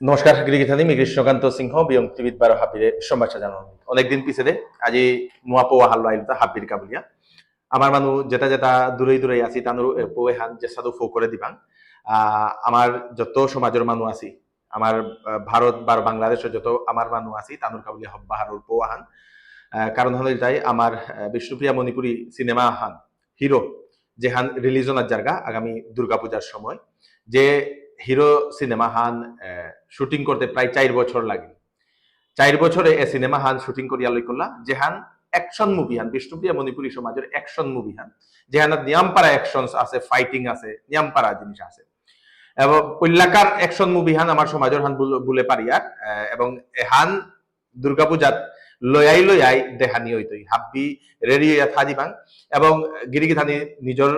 নমস্কার গিরিগিথানি মি কৃষ্ণকান্ত সিংহ বিয়ং টিভিত বারো হাবিরে সম্বাসা জানানো অনেকদিন পিছে দে আজি মুয়া পোয়া হাল্লো আইলতা হাবির কাবুলিয়া আমার মানু যেটা যেটা দূরে দূরে আছি তানুর পোয়ে হান যে সাধু ফো করে দিবাং আমার যত সমাজের মানুষ আছি আমার ভারত বা বাংলাদেশের যত আমার মানুষ আছি তানুর কাবুলিয়া হব্বা হারুর পোয়া হান কারণ হলো তাই আমার বিষ্ণুপ্রিয়া মণিপুরি সিনেমা হান হিরো যেহান রিলিজনের জায়গা আগামী দুর্গাপূজার সময় যে হিরো সিনেমা হান শুটিং করতে প্রায় 4 বছর লাগে 4 বছরে এ সিনেমা হান শুটিং করিয়া লই করলা যেহান অ্যাকশন মুভি হান বিষ্ণুপ্রিয়া মণিপুরি সমাজের অ্যাকশন মুভি হান যেহান নিয়ামপাড়া অ্যাকশনস আছে ফাইটিং আছে নিয়ামপাড়া জিনিস আছে এবং পল্লাকার অ্যাকশন মুভি হান আমার সমাজের হান বলে পারিয়ার এবং হান দুর্গাপূজাত লয়াই দেহানি হইতই হাব্বি রেডি থাকিবাং এবং গিরিগিথানি নিজের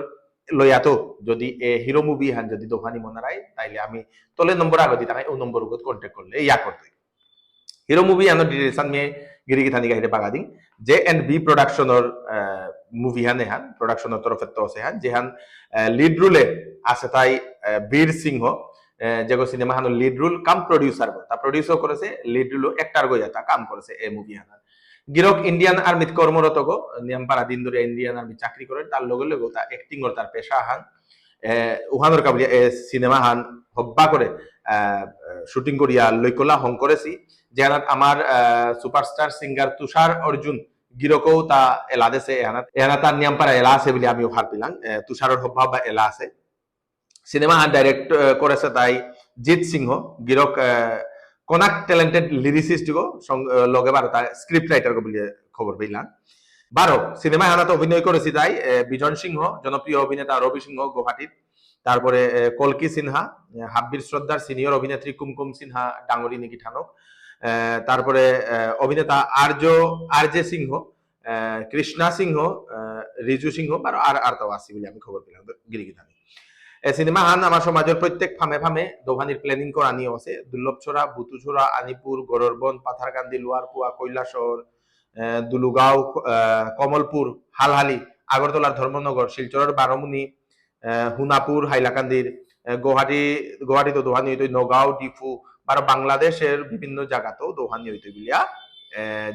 লয়াতো যদি এ হিরো মুভি হান যদি দোকানি মনারাই তাইলে আমি তলে নম্বর আগতি তাই ও নম্বর উপর কন্ট্যাক্ট করলে ইয়া করতে হিরো মুভি আনো ডিরেকশন মে গিরিগিথানি গাহিরে বাগাদিং জে এন্ড বি প্রোডাকশনের মুভি হানে হান প্রোডাকশনের তরফে তো আছে হান যেহান লিড রুলে আছে তাই বীর সিংহ যেগো সিনেমা হানো লিড রুল কাম প্রডিউসার তা প্রডিউসও করেছে লিড রুল একটার গইয়া তা কাম করেছে এই মুভি হানা গিরক ইন্ডিয়ান আর্মিত কর্মরত গো নিয়মপাড়া দিন ধরে ইন্ডিয়ান আর্মি চাকরি করে তার লগে লগে তা অ্যাক্টিং ওর তার পেশা হান উহানোর কাবলিয়া সিনেমা হান হব্বা করে শুটিং করিয়া লইকলা হং করেছি যেহানাত আমার সুপারস্টার সিঙ্গার তুষার অর্জুন গিরকও তা এলা দেশে এহানা তার নিয়মপাড়া এলা আছে বলে আমি ভার পিলাম তুষারের হব্বা বা এলা আছে সিনেমা হান ডাইরেক্ট করেছে তাই জিৎ সিংহ গিরক কোনাক ট্যালেন্টেড লিরিসিস্ট গো লগে বারো তার স্ক্রিপ্ট রাইটার গো বলে খবর পেলাম বারো সিনেমা হানাতে অভিনয় করেছি তাই বিজন সিংহ জনপ্রিয় অভিনেতা রবি সিংহ গুয়াহাটির তারপরে কলকি সিনহা হাব্বির শ্রদ্ধার সিনিয়র অভিনেত্রী কুমকুম সিনহা ডাঙ্গরি নিকি ঠানো তারপরে অভিনেতা আরজে সিংহ কৃষ্ণা সিংহ রিজু সিংহ আর তো আসি বলে আমি খবর পেলাম গিরিগিথানি সিনেমা হান আমার সমাজের প্রত্যেক ফামে ফামে দোকানির প্ল্যানিং করা নিয়ে আছে দুর্লভছড়া বুতুছড়া আনিপুর গররবন পাথারকান্দি লোয়ারপুয়া কৈলাসহর দুলুগাঁও কমলপুর হালহালি আগরতলার ধর্মনগর শিলচরের বারমুনি হুনাপুর হাইলাকান্দির গুয়াহাটি তো দোহানি হইতো নগাঁও ডিফু আর বাংলাদেশের বিভিন্ন জায়গাতেও দোহানি হইতো বিলিয়া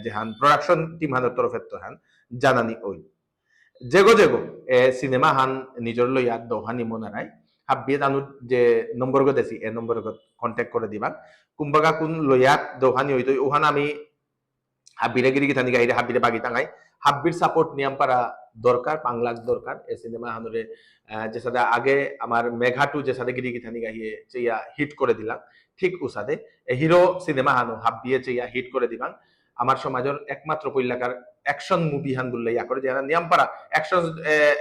যেহান প্রোডাকশন টিম হানের তরফের তো হান জানানি ওই যেগো সিনেমা হান নিজের লইয়া দোহানি মনারাই হাব্বিয়ে তানু যে নম্বর গো দেছি এ নম্বর কন্ট্যাক্ট করে দিবা কুম্বাগা কোন লইয়া দোহানি হইতো ওহান আমি হাব্বিরে গিরিগিথানি গাইরে হাব্বিরে বাগি টাঙ্গাই হাব্বির সাপোর্ট নিয়ামপাড়া দরকার পাংলাক দরকার এই সিনেমা হানুরে যে সাথে আগে আমার মেঘাটু যে সাথে গিরিগিথানি গাইয়ে চেয়া হিট করে দিলাম ঠিক উসাদে হিরো সিনেমা হানু হাব্বিয়ে চেয়া হিট করে দিবাং আমার সমাজের একমাত্র পৈলাকার অ্যাকশন মুভি হান বললে ইয়া করে যে নিয়ামপাড়া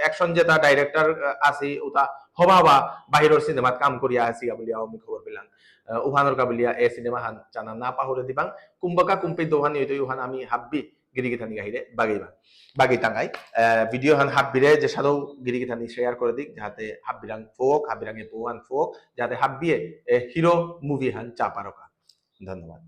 অ্যাকশন যে তা ডাইরেক্টর আছে ওটা হবা বা বাহিরের সিনেমাত কাম করিয়া আসি বলিয়া আমি খবর পেলাম উহানোর কাবলিয়া এ সিনেমা হান জানা না পাহরে দিবাং কুম্বাকা কুম্পি দোহানি হইতো উহান আমি হাব্বি গিরিগিথানি গাহিরে বাগি টাঙ্গাই ভিডিও হান হাব্বিরে যে সাদৌ গিরিগিথানি শেয়ার করে দিক যাতে হাব্বিরাং ফোক হাব্বিরাঙে পোহান ফোক যাতে হাব্বিয়ে হিরো মুভি হান চাপারকা ধন্যবাদ।